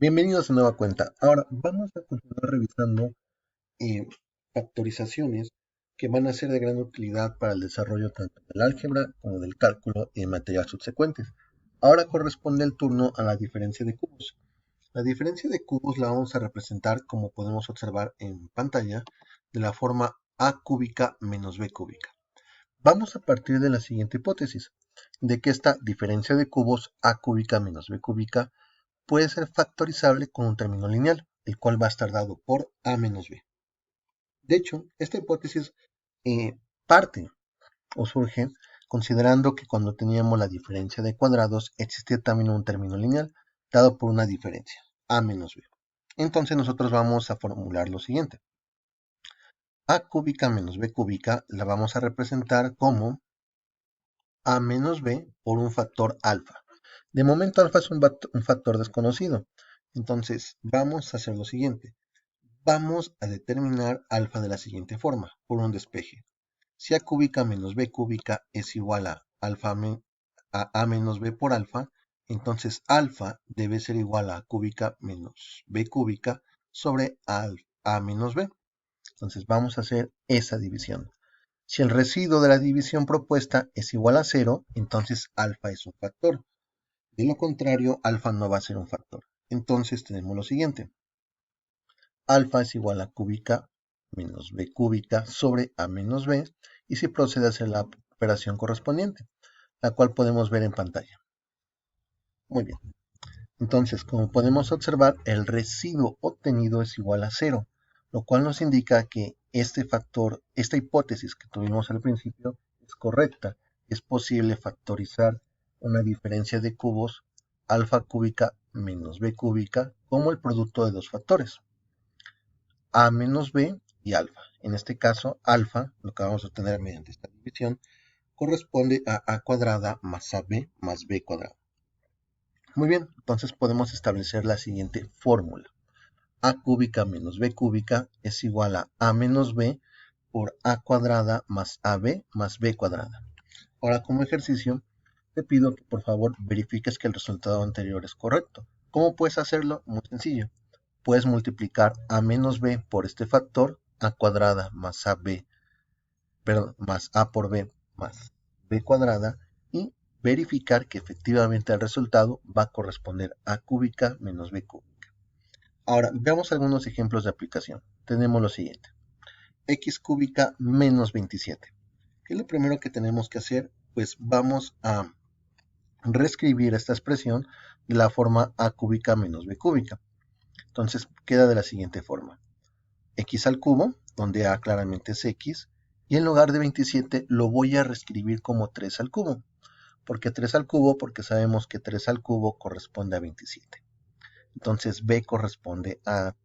Bienvenidos a nueva cuenta. Ahora vamos a continuar revisando eh, factorizaciones que van a ser de gran utilidad para el desarrollo tanto del álgebra como del cálculo y de materias subsecuentes. Ahora corresponde el turno a la diferencia de cubos. La diferencia de cubos la vamos a representar, como podemos observar en pantalla, de la forma a cúbica menos b cúbica. Vamos a partir de la siguiente hipótesis, de que esta diferencia de cubos a cúbica menos b cúbica puede ser factorizable con un término lineal, el cual va a estar dado por a menos b. De hecho, esta hipótesis parte o surge considerando que cuando teníamos la diferencia de cuadrados existía también un término lineal dado por una diferencia, a menos b. Entonces nosotros vamos a formular lo siguiente. A cúbica menos b cúbica la vamos a representar como a menos b por un factor alfa. De momento alfa es un factor desconocido. Entonces vamos a hacer lo siguiente. Vamos a determinar alfa de la siguiente forma, por un despeje. Si a cúbica menos b cúbica es igual a a menos b por alfa, entonces alfa debe ser igual a cúbica menos b cúbica sobre a menos b. Entonces vamos a hacer esa división. Si el residuo de la división propuesta es igual a 0, entonces alfa es un factor. De lo contrario, alfa no va a ser un factor. Entonces tenemos lo siguiente. Alfa es igual a cúbica menos b cúbica sobre a menos b, y se procede a hacer la operación correspondiente, la cual podemos ver en pantalla. Muy bien. Entonces, como podemos observar, el residuo obtenido es igual a 0, lo cual nos indica que este factor, esta hipótesis que tuvimos al principio, es correcta. Es posible factorizar una diferencia de cubos alfa cúbica menos b cúbica como el producto de dos factores, a menos b y alfa. En este caso, alfa, lo que vamos a obtener mediante esta división, corresponde a cuadrada más ab más b cuadrada. Muy bien, entonces podemos establecer la siguiente fórmula. A cúbica menos b cúbica es igual a menos b por a cuadrada más ab más b cuadrada. Ahora, como ejercicio, te pido que por favor verifiques que el resultado anterior es correcto. ¿Cómo puedes hacerlo? Muy sencillo. Puedes multiplicar a menos b por este factor, a cuadrada más ab, perdón, más a por b más b cuadrada, y verificar que efectivamente el resultado va a corresponder a cúbica menos b cúbica. Ahora, veamos algunos ejemplos de aplicación. Tenemos lo siguiente. X cúbica menos 27. ¿Qué es lo primero que tenemos que hacer? Pues vamos a reescribir esta expresión de la forma a cúbica menos b cúbica. Entonces queda de la siguiente forma. X al cubo, donde a claramente es x, y en lugar de 27 lo voy a reescribir como 3 al cubo. ¿Por qué 3 al cubo? Porque sabemos que 3 al cubo corresponde a 27. Entonces b corresponde a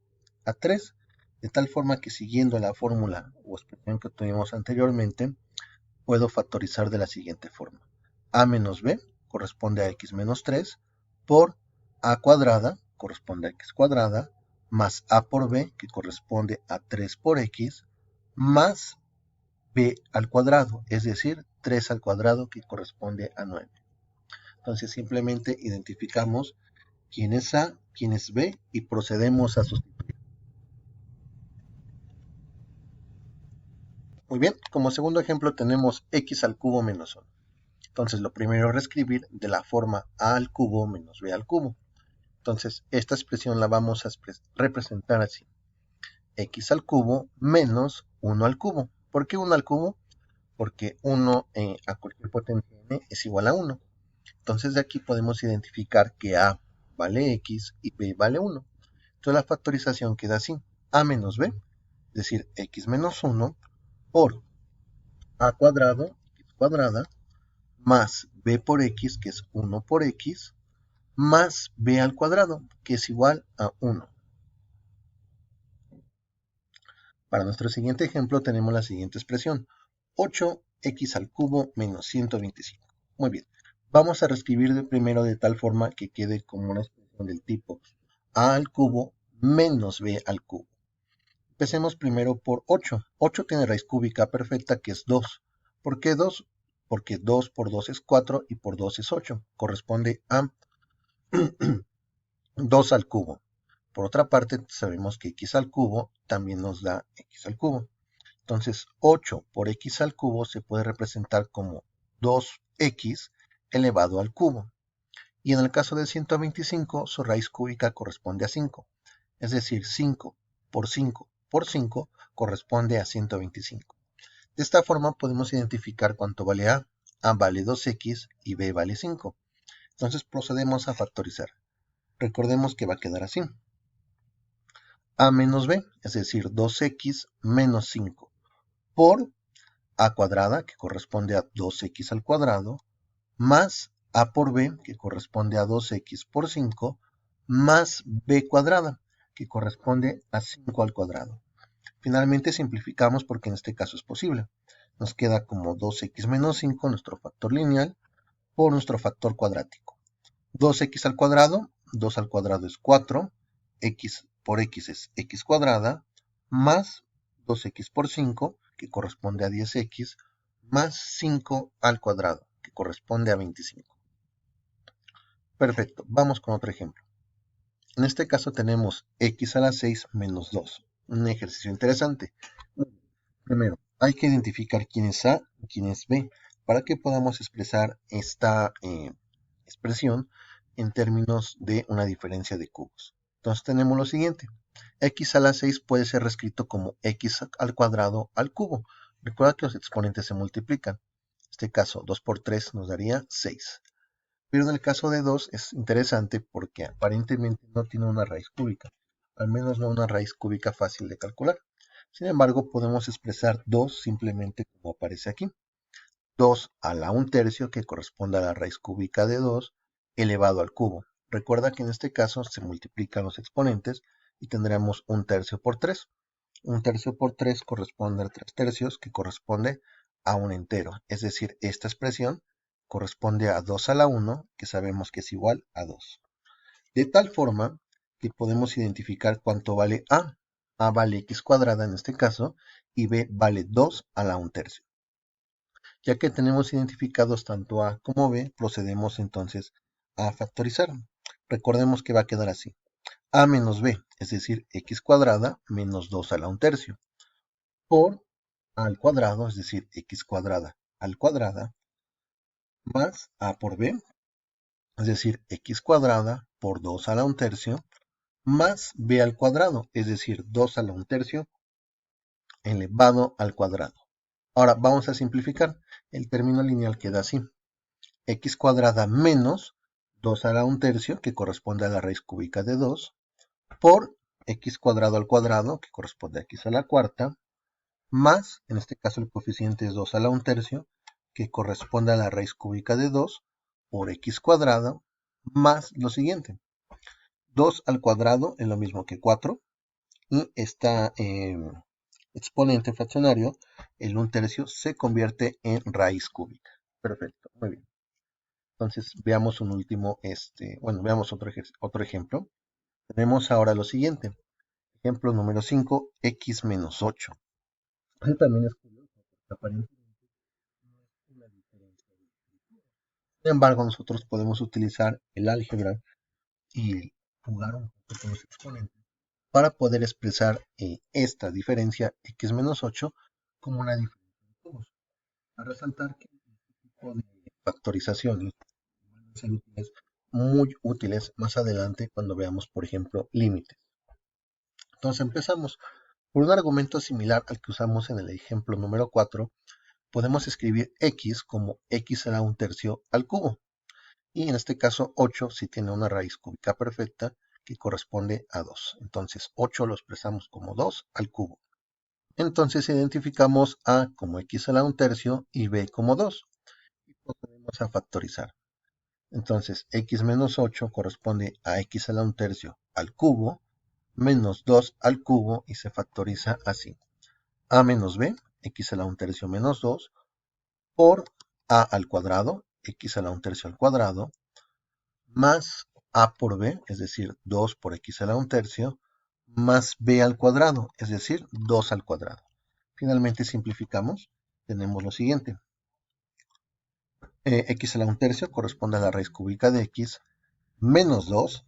3, de tal forma que siguiendo la fórmula o expresión que tuvimos anteriormente, puedo factorizar de la siguiente forma. A menos b corresponde a x menos 3 por a cuadrada, corresponde a x cuadrada, más a por b, que corresponde a 3 por x, más b al cuadrado, es decir, 3 al cuadrado, que corresponde a 9. Entonces simplemente identificamos quién es a, quién es b, y procedemos a sustituir. Muy bien, como segundo ejemplo tenemos x al cubo menos 1. Entonces lo primero es reescribir de la forma a al cubo menos b al cubo. Entonces esta expresión la vamos a representar así. X al cubo menos 1 al cubo. ¿Por qué 1 al cubo? Porque 1 a cualquier potencia n es igual a 1. Entonces de aquí podemos identificar que a vale x y b vale 1. Entonces la factorización queda así. A menos b, es decir, x menos 1 por a cuadrado, x cuadrada, más b por x, que es 1 por x, más b al cuadrado, que es igual a 1. Para nuestro siguiente ejemplo tenemos la siguiente expresión. 8x al cubo menos 125. Muy bien. Vamos a reescribir primero de tal forma que quede como una expresión del tipo a al cubo menos b al cubo. Empecemos primero por 8. 8 tiene raíz cúbica perfecta, que es 2. ¿Por qué 2? Porque 2 por 2 es 4 y por 2 es 8. Corresponde a 2 al cubo. Por otra parte, sabemos que x al cubo también nos da x al cubo. Entonces, 8 por x al cubo se puede representar como 2x elevado al cubo. Y en el caso de 125, su raíz cúbica corresponde a 5. Es decir, 5 por 5 por 5 corresponde a 125. De esta forma podemos identificar cuánto vale A. A vale 2x y B vale 5. Entonces procedemos a factorizar. Recordemos que va a quedar así. A menos B, es decir, 2x menos 5 por A cuadrada, que corresponde a 2x al cuadrado, más A por B, que corresponde a 2x por 5, más B cuadrada, que corresponde a 5 al cuadrado. Finalmente simplificamos porque en este caso es posible. Nos queda como 2x menos 5, nuestro factor lineal, por nuestro factor cuadrático. 2x al cuadrado, 2 al cuadrado es 4, x por x es x cuadrada, más 2x por 5, que corresponde a 10x, más 5 al cuadrado, que corresponde a 25. Perfecto, vamos con otro ejemplo. En este caso tenemos x a la 6 menos 2. Un ejercicio interesante. Primero, hay que identificar quién es A y quién es B para que podamos expresar esta expresión en términos de una diferencia de cubos. Entonces tenemos lo siguiente. X a la 6 puede ser reescrito como x al cuadrado al cubo. Recuerda que los exponentes se multiplican. En este caso, 2 por 3 nos daría 6. Pero en el caso de 2 es interesante porque aparentemente no tiene una raíz cúbica. Al menos no una raíz cúbica fácil de calcular. Sin embargo, podemos expresar 2 simplemente como aparece aquí. 2 a la 1/3, que corresponde a la raíz cúbica de 2, elevado al cubo. Recuerda que en este caso se multiplican los exponentes y tendremos 1/3 por 3. 1/3 por 3 corresponde a 3/3, que corresponde a un entero. Es decir, esta expresión corresponde a 2 a la 1, que sabemos que es igual a 2. De tal forma que podemos identificar cuánto vale A. A vale x cuadrada en este caso, y B vale 2 a la 1/3. Ya que tenemos identificados tanto A como B, procedemos entonces a factorizar. Recordemos que va a quedar así. A menos B, es decir, x cuadrada menos 2 a la 1/3, por A al cuadrado, es decir, x cuadrada al cuadrada, más A por B, es decir, x cuadrada por 2 a la 1/3, más B al cuadrado, es decir, 2 a la 1/3 elevado al cuadrado. Ahora vamos a simplificar. El término lineal queda así. X cuadrada menos 2 a la 1/3, que corresponde a la raíz cúbica de 2, por x cuadrado al cuadrado, que corresponde a x a la cuarta, más, en este caso el coeficiente es 2 a la 1/3, que corresponde a la raíz cúbica de 2, por x cuadrado, más lo siguiente. 2 al cuadrado es lo mismo que 4, y esta exponente fraccionario, el 1/3, se convierte en raíz cúbica. Perfecto, muy bien. Entonces veamos un último, veamos otro ejemplo. Tenemos ahora lo siguiente. Ejemplo número 5, x menos 8. Este también es curioso, porque aparentemente no es una diferencia de escritura. Sin embargo, nosotros podemos utilizar el álgebra y jugar un poco con los exponentes para poder expresar esta diferencia x menos 8 como una diferencia de cubos. A resaltar que este tipo de factorizaciones van a ser muy útiles más adelante cuando veamos, por ejemplo, límites. Entonces empezamos. Por un argumento similar al que usamos en el ejemplo número 4, podemos escribir x como x a la 1/3 al cubo. Y en este caso 8 si tiene una raíz cúbica perfecta que corresponde a 2. Entonces 8 lo expresamos como 2 al cubo. Entonces identificamos a como x a la 1/3 y b como 2. Y procedemos a factorizar. Entonces x menos 8 corresponde a x a la 1/3 al cubo, menos 2 al cubo, y se factoriza así. A menos b, x a la 1/3 menos 2, por a al cuadrado, x a la 1/3 al cuadrado, más a por b, es decir, 2 por x a la 1/3, más b al cuadrado, es decir, 2 al cuadrado. Finalmente simplificamos, tenemos lo siguiente. X a la 1/3 corresponde a la raíz cúbica de x, menos 2,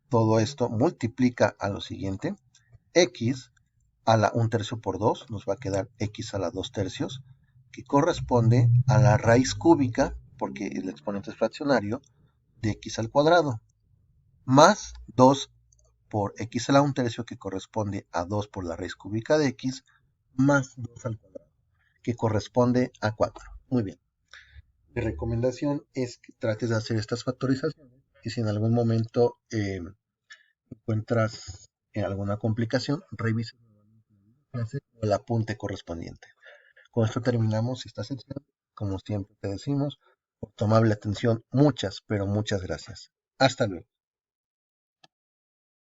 Todo esto multiplica a lo siguiente. X a la 1/3 por 2 nos va a quedar x a la 2/3, que corresponde a la raíz cúbica, porque el exponente es fraccionario, de x al cuadrado, más 2 por x a la 1/3, que corresponde a 2 por la raíz cúbica de x, más 2 al cuadrado, que corresponde a 4. Muy bien. Mi recomendación es que trates de hacer estas factorizaciones y si en algún momento encuentras alguna complicación, revises el apunte correspondiente. Con esto terminamos esta sección. Como siempre te decimos, por tu amable atención, muchas, pero muchas gracias. Hasta luego.